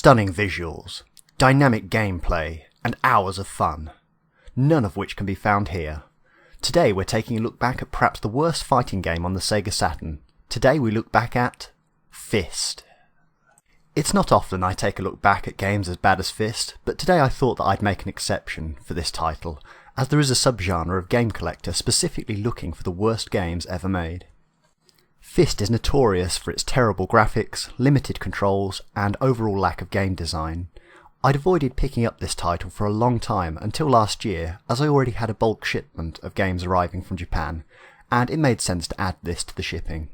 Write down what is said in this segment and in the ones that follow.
Stunning visuals, dynamic gameplay, and hours of fun. None of which can be found here. Today we're taking a look back at perhaps the worst fighting game on the Sega Saturn. Today we look back at Fist. It's not often I take a look back at games as bad as Fist, but today I thought that I'd make an exception for this title, as there is a subgenre of game collector specifically looking for the worst games ever made. Fist is notorious for its terrible graphics, limited controls, and overall lack of game design. I'd avoided picking up this title for a long time until last year, as I already had a bulk shipment of games arriving from Japan, and it made sense to add this to the shipping.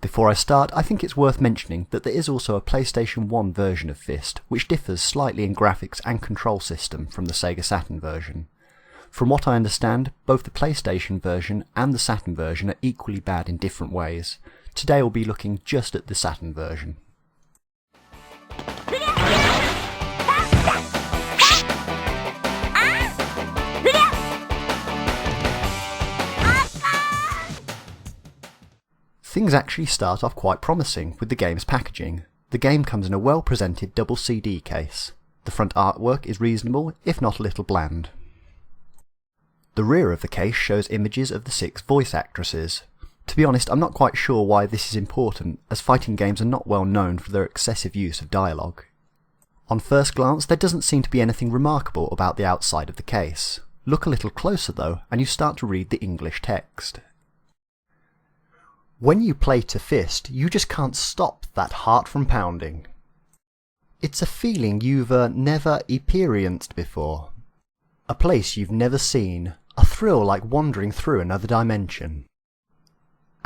Before I start, I think it's worth mentioning that there is also a PlayStation 1 version of Fist, which differs slightly in graphics and control system from the Sega Saturn version. From what I understand, both the PlayStation version and the Saturn version are equally bad in different ways. Today we'll be looking just at the Saturn version. Things actually start off quite promising with the game's packaging. The game comes in a well-presented double CD case. The front artwork is reasonable, if not a little bland. The rear of the case shows images of the 6 voice actresses. To be honest, I'm not quite sure why this is important, as fighting games are not well known for their excessive use of dialogue. On first glance, there doesn't seem to be anything remarkable about the outside of the case. Look a little closer though, and you start to read the English text. When you play to Fist, you just can't stop that heart from pounding. It's a feeling you've never experienced before. A place you've never seen. A thrill like wandering through another dimension.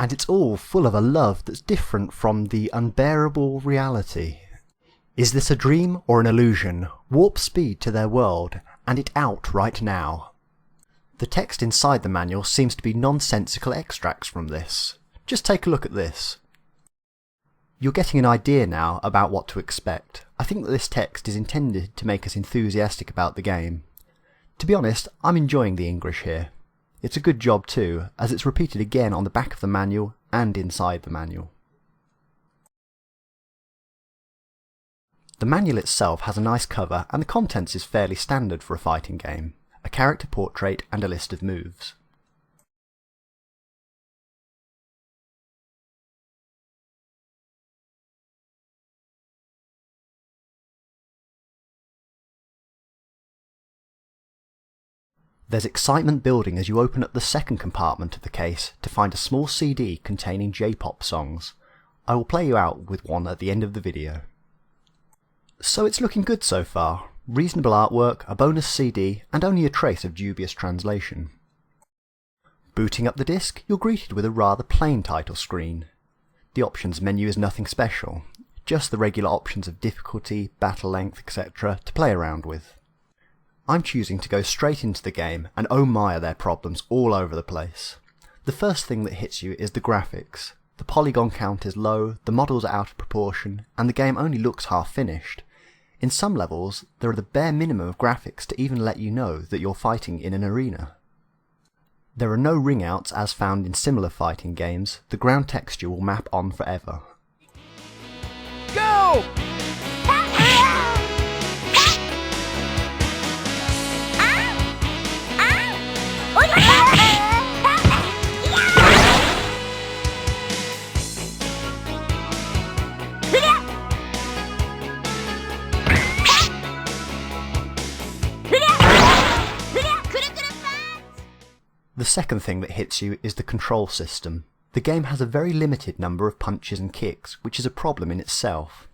And it's all full of a love that's different from the unbearable reality. Is this a dream or an illusion? Warp speed to their world, and it out right now. The text inside the manual seems to be nonsensical extracts from this. Just take a look at this. You're getting an idea now about what to expect. I think that this text is intended to make us enthusiastic about the game. To be honest, I'm enjoying the English here. It's a good job too, as it's repeated again on the back of the manual and inside the manual. The manual itself has a nice cover, and the contents is fairly standard for a fighting game. A character portrait and a list of moves. There's excitement building as you open up the second compartment of the case to find a small CD containing J-pop songs. I will play you out with one at the end of the video. So it's looking good so far. Reasonable artwork, a bonus CD, and only a trace of dubious translation. Booting up the disc, you're greeted with a rather plain title screen. The options menu is nothing special, just the regular options of difficulty, battle length, etc. to play around with. I'm choosing to go straight into the game, and oh my are there problems all over the place. The first thing that hits you is the graphics. The polygon count is low, the models are out of proportion, and the game only looks half finished. In some levels, there are the bare minimum of graphics to even let you know that you're fighting in an arena. There are no ring outs as found in similar fighting games. The ground texture will map on forever. Go! The second thing that hits you is the control system. The game has a very limited number of punches and kicks, which is a problem in itself.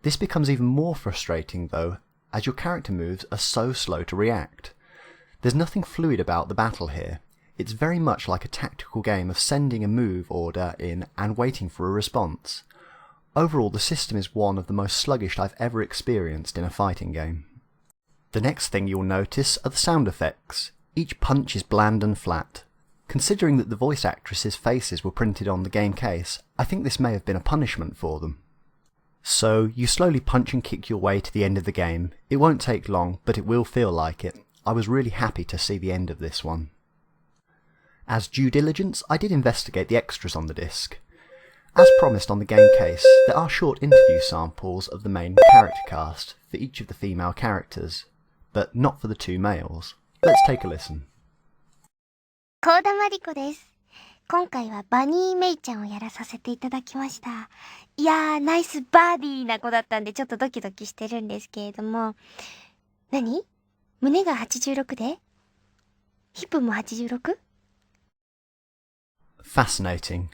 This becomes even more frustrating though, as your character moves are so slow to react. There's nothing fluid about the battle here. It's very much like a tactical game of sending a move order in and waiting for a response. Overall, the system is one of the most sluggish I've ever experienced in a fighting game. The next thing you'll notice are the sound effects. Each punch is bland and flat. Considering that the voice actresses' faces were printed on the game case, I think this may have been a punishment for them. So, you slowly punch and kick your way to the end of the game. It won't take long, but it will feel like it. I was really happy to see the end of this one. As due diligence, I did investigate the extras on the disc. As promised on the game case, there are short interview samples of the main character cast for each of the female characters, but not for the two males. Let's take a listen. 幸田真理子です。今回はバニーメイちゃんをやらさせていただきました。いやー、ナイスバディーな子だったんでちょっとドキドキしてるんですけれども。何？胸が86で？ヒップも 86？ Fascinating.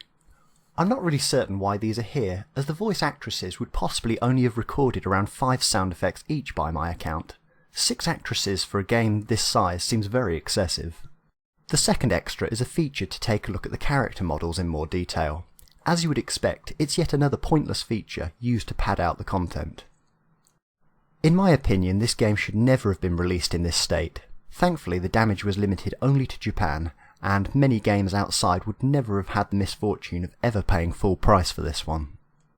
I'm not really certain why these are here, as the voice actresses would possibly only have recorded around 5 sound effects each by my account. 6 actresses for a game this size seems very excessive. The second extra is a feature to take a look at the character models in more detail. As you would expect, it's yet another pointless feature used to pad out the content. In my opinion, this game should never have been released in this state. Thankfully, the damage was limited only to Japan, and many games outside would never have had the misfortune of ever paying full price for this one.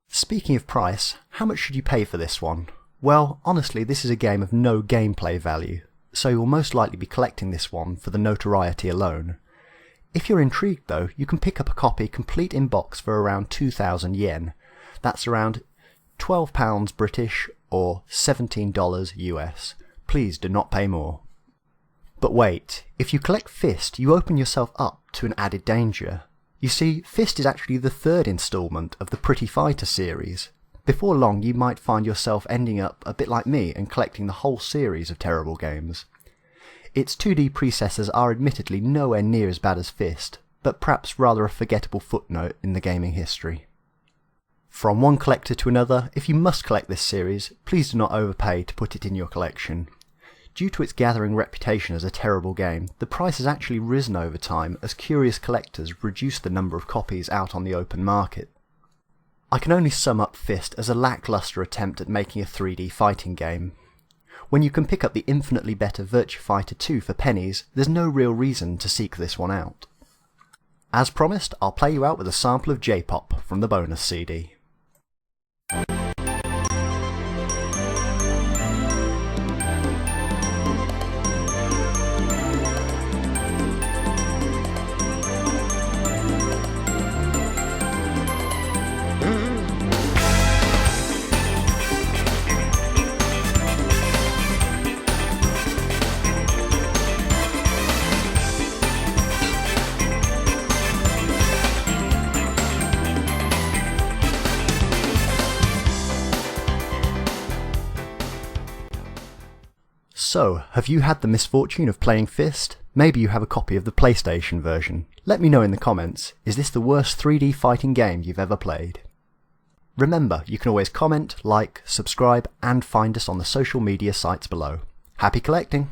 Speaking of price, how much should you pay for this one? Well, honestly, this is a game of no gameplay value, so you'll most likely be collecting this one for the notoriety alone. If you're intrigued though, you can pick up a copy complete in box for around 2,000 yen. That's around £12 British or $17 US. Please do not pay more. But wait, if you collect Fist, you open yourself up to an added danger. You see, Fist is actually the third instalment of the Pretty Fighter series. Before long you might find yourself ending up a bit like me and collecting the whole series of terrible games. Its 2D precessors are admittedly nowhere near as bad as Fist, but perhaps rather a forgettable footnote in the gaming history. From one collector to another, if you must collect this series, please do not overpay to put it in your collection. Due to its gathering reputation as a terrible game, the price has actually risen over time as curious collectors reduce the number of copies out on the open market. I can only sum up Fist as a lackluster attempt at making a 3D fighting game. When you can pick up the infinitely better Virtua Fighter 2 for pennies, there's no real reason to seek this one out. As promised, I'll play you out with a sample of J-pop from the bonus CD. So, have you had the misfortune of playing Fist? Maybe you have a copy of the PlayStation version. Let me know in the comments, is this the worst 3D fighting game you've ever played? Remember, you can always comment, like, subscribe and find us on the social media sites below. Happy collecting!